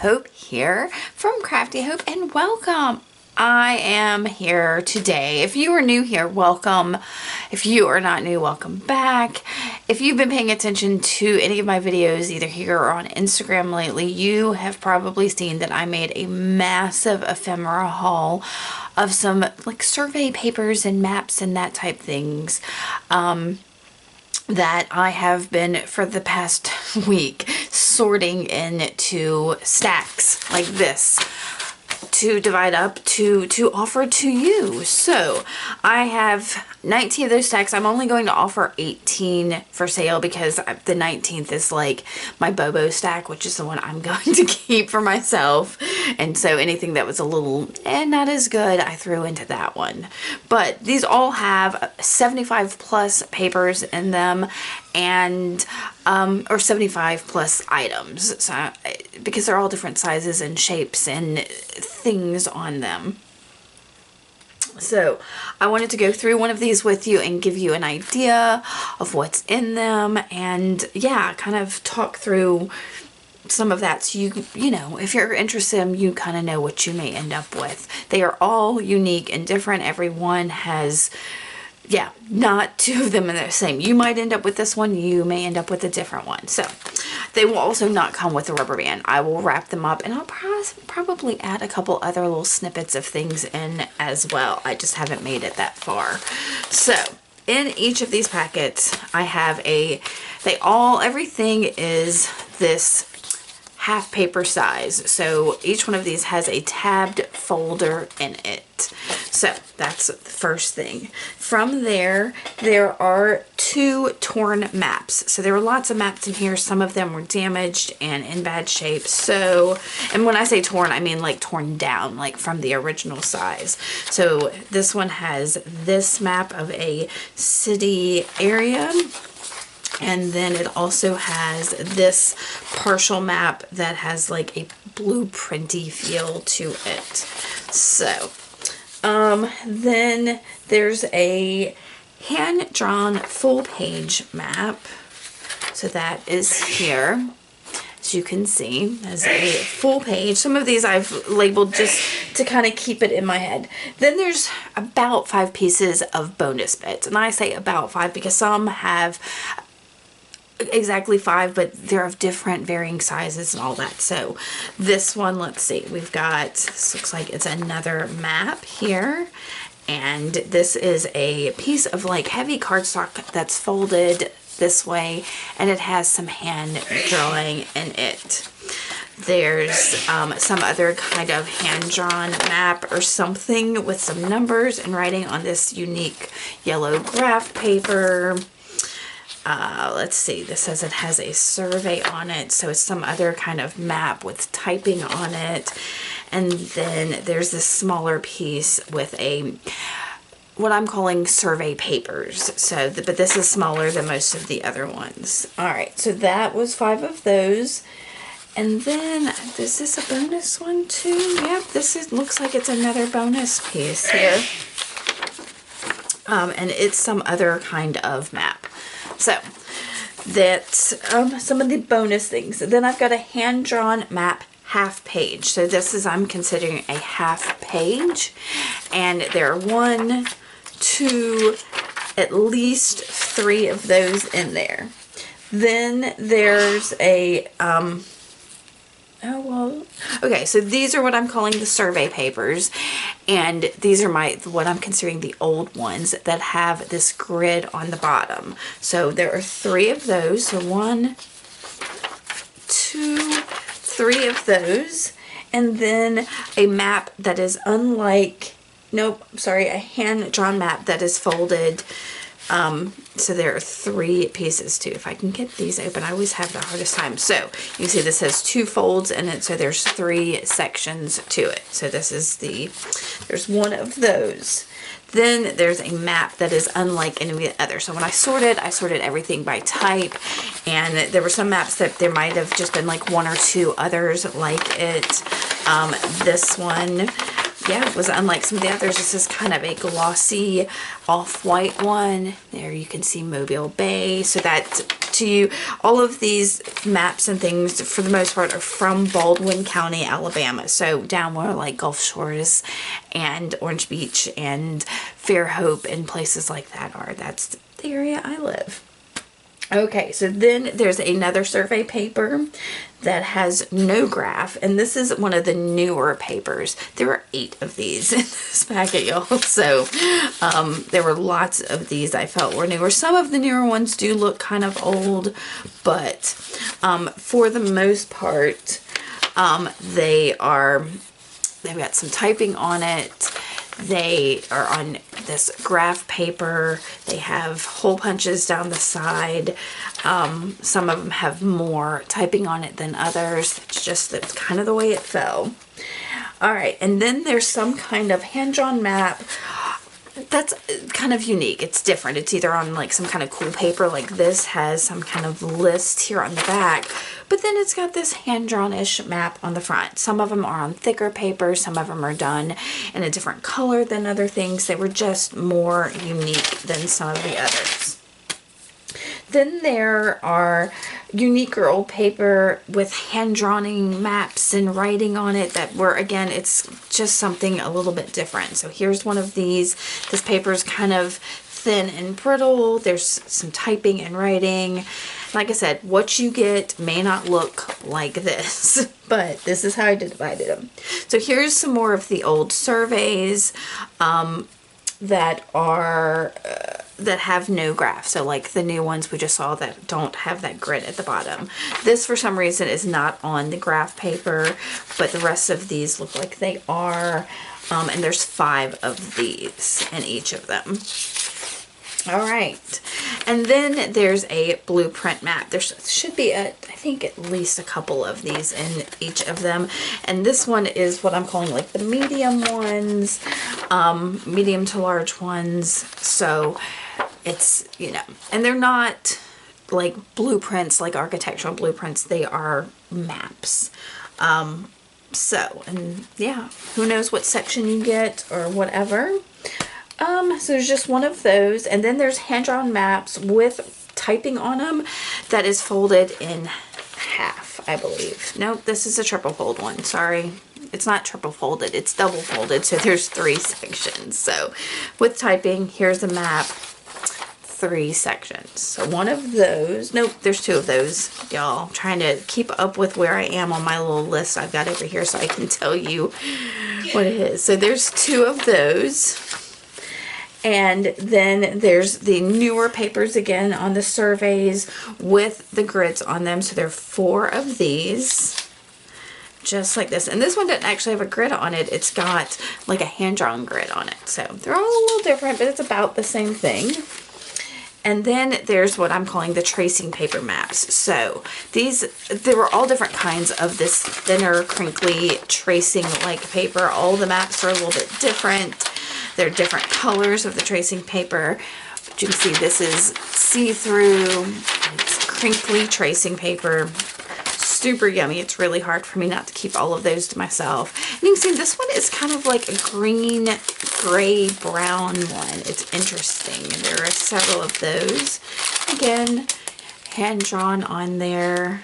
Hope here from Crafty Hope, and welcome. I am here today. If you are new here, welcome. If you are not new, welcome back. If you've been paying attention to any of my videos, either here or on Instagram lately, you have probably seen that I made a massive ephemera haul of some like survey papers and maps and that type things. That I have been for the past week sorting into stacks like this to divide up to offer to you. So I have 19 of those stacks. I'm only going to offer 18 for sale because the 19th is like my Bobo stack, which is the one I'm going to keep for myself. And so anything that was a little not as good, I threw into that one. But these all have 75 plus papers in them, and or 75 plus items, so because they're all different sizes and shapes and things on them. So I wanted to go through one of these with you and give you an idea of what's in them, and yeah, kind of talk through some of that, so you know, if you're interested in them, you kind of know what you may end up with. They are all unique and different. Everyone has, yeah, not two of them are the same. You might end up with this one, you may end up with a different one. So they will also not come with a rubber band. I will wrap them up, and I'll probably add a couple other little snippets of things in as well. I just haven't made it that far. So in each of these packets, I have everything is this half paper size. So each one of these has a tabbed folder in it. So that's the first thing. From there are 2 torn maps. So there were lots of maps in here. Some of them were damaged and in bad shape. So, and when I say torn, I mean like torn down, like from the original size. So this one has this map of a city area. And then it also has this partial map that has like a blueprinty feel to it. So, then there's a hand-drawn full-page map. So that is here. As you can see, as a full page. Some of these I've labeled just to kind of keep it in my head. Then there's about 5 pieces of bonus bits. And I say about 5 because some have exactly 5, but they're of different varying sizes and all that. So this one, let's see, we've got, this looks like it's another map here, and this is a piece of like heavy cardstock that's folded this way, and it has some hand drawing in it. There's some other kind of hand-drawn map or something with some numbers and writing on this unique yellow graph paper. Let's see, this says it has a survey on it, so it's some other kind of map with typing on it. And then there's this smaller piece with what I'm calling survey papers. So, but this is smaller than most of the other ones. Alright, so that was 5 of those. And then, is this a bonus one too? Yep, looks like it's another bonus piece here. And it's some other kind of map. So that's some of the bonus things. Then I've got a hand-drawn map half page. So this is, I'm considering a half page. And there are 1, 2, at least 3 of those in there. Then there's a, okay, so these are what I'm calling the survey papers, and these are what I'm considering the old ones that have this grid on the bottom. So there are 3 of those, so 1, 2, 3 of those, and then a map that is unlike, a hand-drawn map that is folded. So there are 3 pieces too. If I can get these open, I always have the hardest time. So you can see this has 2 folds in it, so there's 3 sections to it. So this is there's 1 of those. Then there's a map that is unlike any other. So when I sorted everything by type, and there were some maps that there might have just been like 1 or 2 others like it. This one, yeah, it was unlike some of the others. This is kind of a glossy off-white one. There you can see Mobile Bay. So that to you. All of these maps and things, for the most part, are from Baldwin County, Alabama. So down where like Gulf Shores and Orange Beach and Fairhope and places like that are. That's the area I live. Okay, so then there's another survey paper that has no graph, and this is one of the newer papers. There were 8 of these in this packet, y'all. So there were lots of these I felt were newer. Some of the newer ones do look kind of old, but for the most part, they've got some typing on it. They are on this graph paper. They have hole punches down the side. Some of them have more typing on it than others. That's kind of the way it fell. All right, and then there's some kind of hand-drawn map. That's kind of unique. It's different. It's either on like some kind of cool paper like this has some kind of list here on the back, but then it's got this hand-drawn-ish map on the front. Some of them are on thicker paper. Some of them are done in a different color than other things. They were just more unique than some of the others. Then there are uniquer old paper with hand-drawing maps and writing on it that were, again, it's just something a little bit different. So here's one of these. This paper is kind of thin and brittle. There's some typing and writing. Like I said, what you get may not look like this, but this is how I divided them. So here's some more of the old surveys that are that have no graph. So like the new ones we just saw that don't have that grid at the bottom. This for some reason is not on the graph paper, but the rest of these look like they are. And there's 5 of these in each of them. All right, and then there's a blueprint map. There should be, I think, at least a couple of these in each of them. And this one is what I'm calling like the medium ones, medium to large ones. So it's, you know, and they're not like blueprints, like architectural blueprints. They are maps. So, and yeah, who knows what section you get or whatever. So there's just one of those, and then there's hand-drawn maps with typing on them that is folded in half, I believe. Nope, this is a triple fold one. Sorry, it's not triple folded, it's double folded, so there's 3 sections. So with typing, here's a map, 3 sections. So one of those, nope, there's 2 of those, y'all. I'm trying to keep up with where I am on my little list I've got over here so I can tell you what it is. So there's 2 of those. And then there's the newer papers again on the surveys with the grids on them. So there are 4 of these, just like this. And this one doesn't actually have a grid on it. It's got like a hand-drawn grid on it. So they're all a little different, but it's about the same thing. And then there's what I'm calling the tracing paper maps. So there were all different kinds of this thinner, crinkly, tracing-like paper. All the maps are a little bit different. There are different colors of the tracing paper. But you can see this is see-through. It's crinkly tracing paper. Super yummy. It's really hard for me not to keep all of those to myself. And you can see this one is kind of like a green, gray, brown one. It's interesting. There are several of those. Again, hand-drawn on there.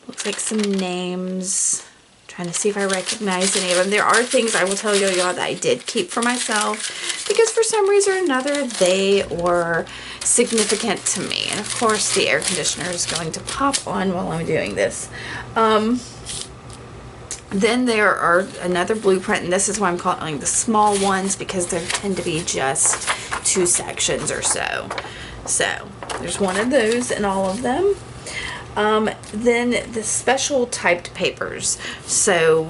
Looks like some names. Trying to see if I recognize any of them. There are things I will tell y'all that I did keep for myself because for some reason or another they were significant to me. And of course the air conditioner is going to pop on while I'm doing this. Then there are another blueprint, and this is why I'm calling the small ones because there tend to be just 2 sections or so. So there's one of those in all of them. Then the special typed papers. So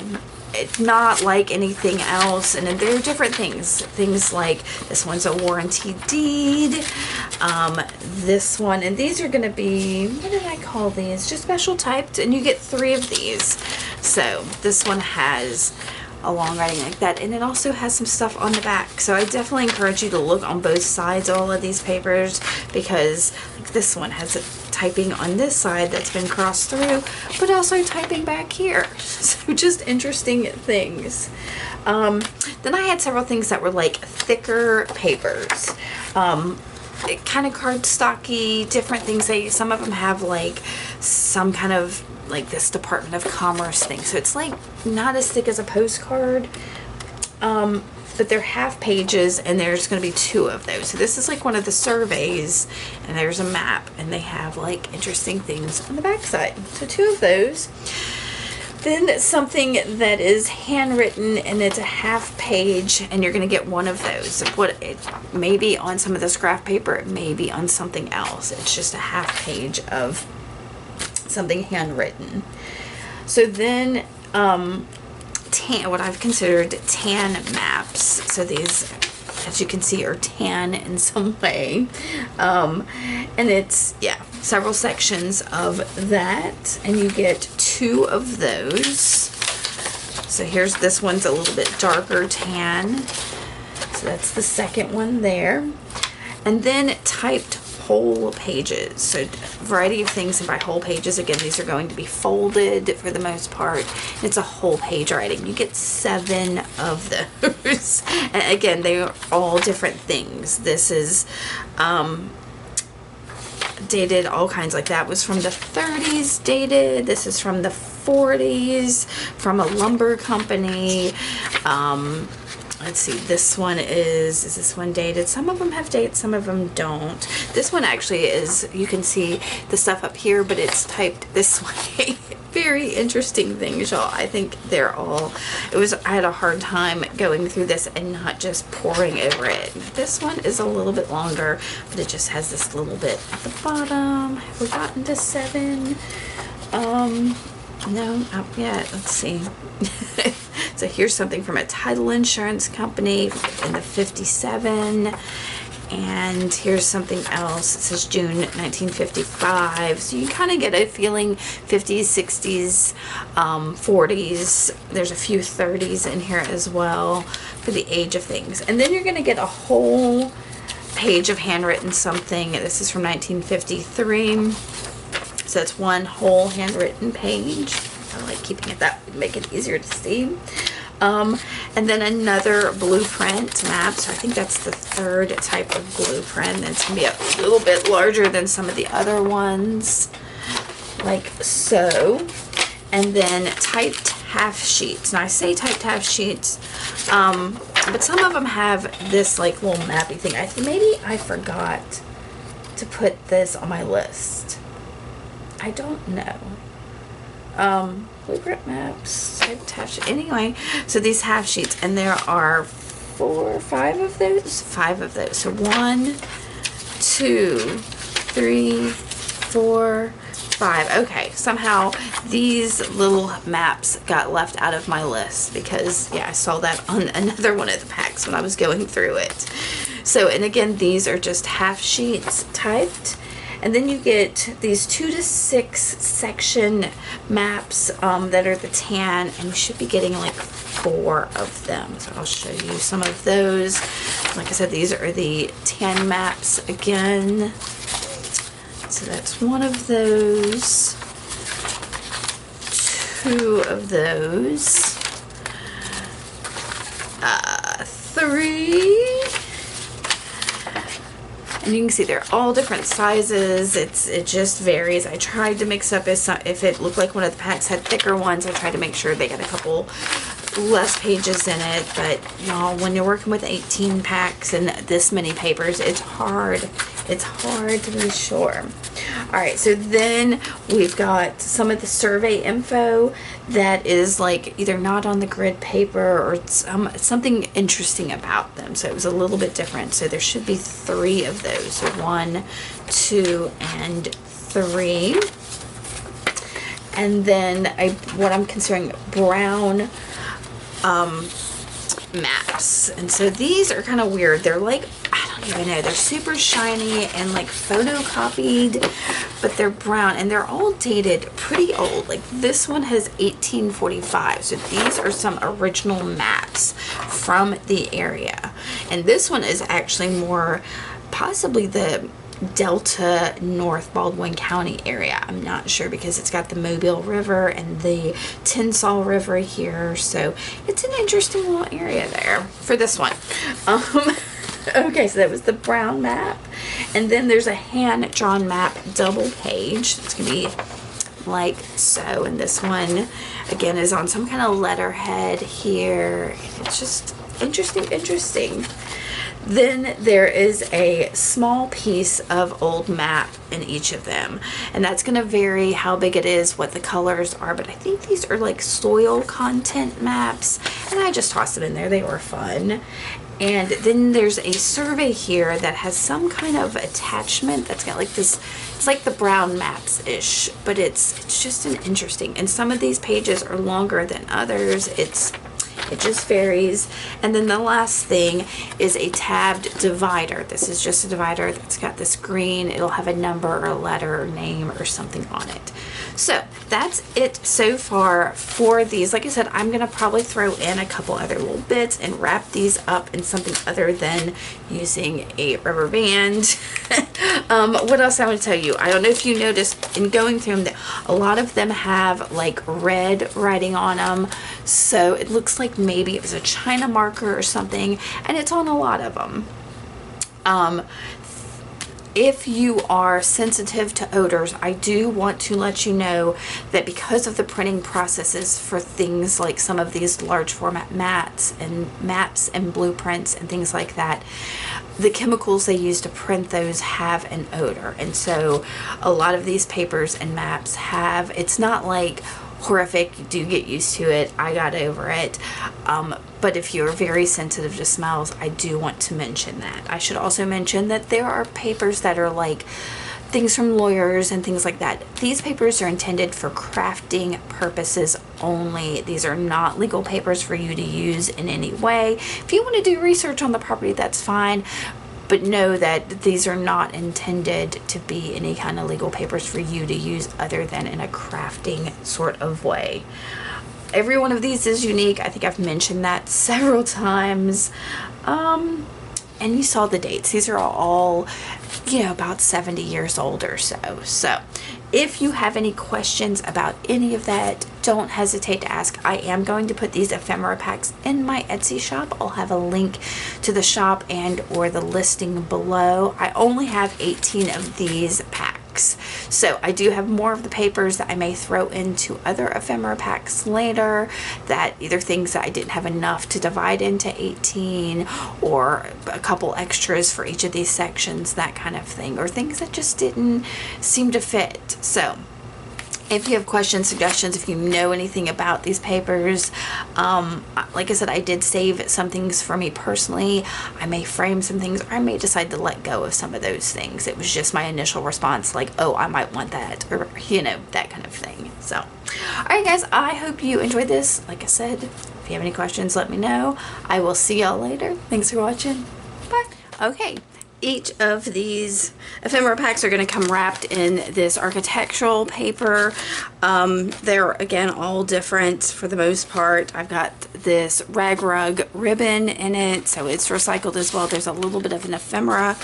it's not like anything else, and there are different things. Things like this one's a warranty deed. This one, and these are going to be, what did I call these? Just special typed, and you get 3 of these. So this one has a long writing like that, and it also has some stuff on the back. So I definitely encourage you to look on both sides of all of these papers because like this one has a typing on this side that's been crossed through, but also typing back here. So just interesting things. Then I had several things that were like thicker papers. kind of cardstocky, different things. Some of them have like some kind of like this Department of Commerce thing. So it's like not as thick as a postcard. But they're half pages, and there's going to be 2 of those. So this is like one of the surveys, and there's a map, and they have like interesting things on the back side. So 2 of those. Then something that is handwritten, and it's a half page, and you're going to get 1 of those. It may be on some of this graph paper, it may be on something else. It's just a half page of something handwritten. So then what I've considered tan maps. So these, as you can see, are tan in some way. And it's, yeah, several sections of that. And you get 2 of those. So here's, this one's a little bit darker tan. So that's the second one there. And then typed whole pages. So a variety of things, and by whole pages, again, these are going to be folded for the most part. It's a whole page writing. You get 7 of those. And again, they are all different things. This is dated all kinds, like that was from the 30s dated. This is from the 40s from a lumber company. Let's see, this one is this one dated? Some of them have dates, some of them don't. This one actually is, you can see the stuff up here, but it's typed this way. Very interesting things, y'all. I think they're all, I had a hard time going through this and not just poring over it. This one is a little bit longer, but it just has this little bit at the bottom. Have we gotten to 7? No, not yet. Let's see. So here's something from a title insurance company in the 57. And here's something else. It says June 1955. So you kind of get a feeling 50s, 60s, 40s. There's a few 30s in here as well for the age of things. And then you're going to get a whole page of handwritten something. This is from 1953. So it's one whole handwritten page. I like keeping it that would make it easier to see. And then another blueprint map. So I think that's the 3rd type of blueprint. It's going to be a little bit larger than some of the other ones, like so. And then typed half sheets. Now I say typed half sheets, but some of them have this like little mappy thing. Maybe I forgot to put this on my list. I don't know. Blueprint maps, typed half sheet. Anyway, so these half sheets, and there are 4 or 5 of those. 5 of those. So 1, 2, 3, 4, 5. Okay, somehow these little maps got left out of my list because, yeah, I saw that on another one of the packs when I was going through it. So, and again, these are just half sheets typed. And then you get these 2 to 6 section maps that are the tan, and you should be getting like 4 of them. So I'll show you some of those. Like I said, these are the tan maps again. So that's 1 of those, 2 of those, 3. And you can see they're all different sizes. It just varies. I tried to mix up if it looked like one of the packs had thicker ones. I tried to make sure they got a couple less pages in it. But y'all, when you're working with 18 packs and this many papers, it's hard. It's hard to be sure. All right, so then we've got some of the survey info that is like either not on the grid paper or something interesting about them. So it was a little bit different. So there should be 3 of those. So 1, 2, and 3. And then what I'm considering brown maps. And so these are kind of weird. They're like, I don't even know, they're super shiny and like photocopied, but they're brown and they're all dated pretty old. Like this one has 1845. So these are some original maps from the area. And this one is actually more possibly the Delta North Baldwin County area. I'm not sure because it's got the Mobile River and the Tinsall River here, so it's an interesting little area there for this one. Okay, so that was the brown map. And then there's a hand-drawn map double page. It's going to be like so. And this one, again, is on some kind of letterhead here. It's just interesting. Then there is a small piece of old map in each of them, and that's going to vary how big it is, what the colors are, but I think these are like soil content maps, and I just tossed them in there. They were fun. And then there's a survey here that has some kind of attachment that's got like this, it's like the brown maps-ish, but it's just an interesting, and some of these pages are longer than others. It just varies. And then the last thing is a tabbed divider. This is just a divider that's got this green. It'll have a number or a letter or name or something on it. So that's it so far for these. Like I said, I'm going to probably throw in a couple other little bits and wrap these up in something other than using a rubber band. What else I want to tell you? I don't know if you noticed in going through them that a lot of them have like red writing on them. So it looks like maybe it was a China marker or something, and it's on a lot of them. If you are sensitive to odors, I do want to let you know that because of the printing processes for things like some of these large format maps and blueprints and things like that, the chemicals they use to print those have an odor. And so a lot of these papers and maps have, it's not like horrific, you do get used to it. I got over it. But if you're very sensitive to smells, I do want to mention that. I should also mention that there are papers that are like things from lawyers and things like that. These papers are intended for crafting purposes only. These are not legal papers for you to use in any way. If you want to do research on the property, that's fine. But know that these are not intended to be any kind of legal papers for you to use other than in a crafting sort of way. Every one of these is unique. I think I've mentioned that several times. And you saw the dates. These are all, about 70 years old or so. So if you have any questions about any of that, don't hesitate to ask. I am going to put these ephemera packs in my Etsy shop. I'll have a link to the shop and or the listing below. I only have 18 of these packs. So I do have more of the papers that I may throw into other ephemera packs later, that either things that I didn't have enough to divide into 18, or a couple extras for each of these sections, that kind of thing, or things that just didn't seem to fit. So if you have questions, suggestions, if you know anything about these papers, like I said, I did save some things for me personally. I may frame some things, or I may decide to let go of some of those things. It was just my initial response, like, oh, I might want that, or, that kind of thing. So, all right, guys, I hope you enjoyed this. Like I said, if you have any questions, let me know. I will see y'all later. Thanks for watching. Bye. Okay. Each of these ephemera packs are going to come wrapped in this architectural paper. They're, again, all different for the most part. I've got this rag rug ribbon in it, so it's recycled as well. There's a little bit of an ephemera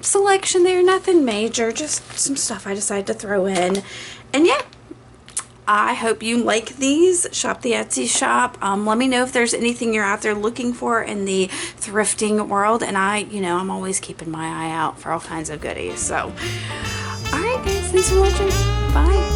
selection there, nothing major, just some stuff I decided to throw in. And yeah, I hope you like these. Shop the Etsy shop. Let me know if there's anything you're out there looking for in the thrifting world. And I'm always keeping my eye out for all kinds of goodies. So, all right, guys, thanks for watching. Bye.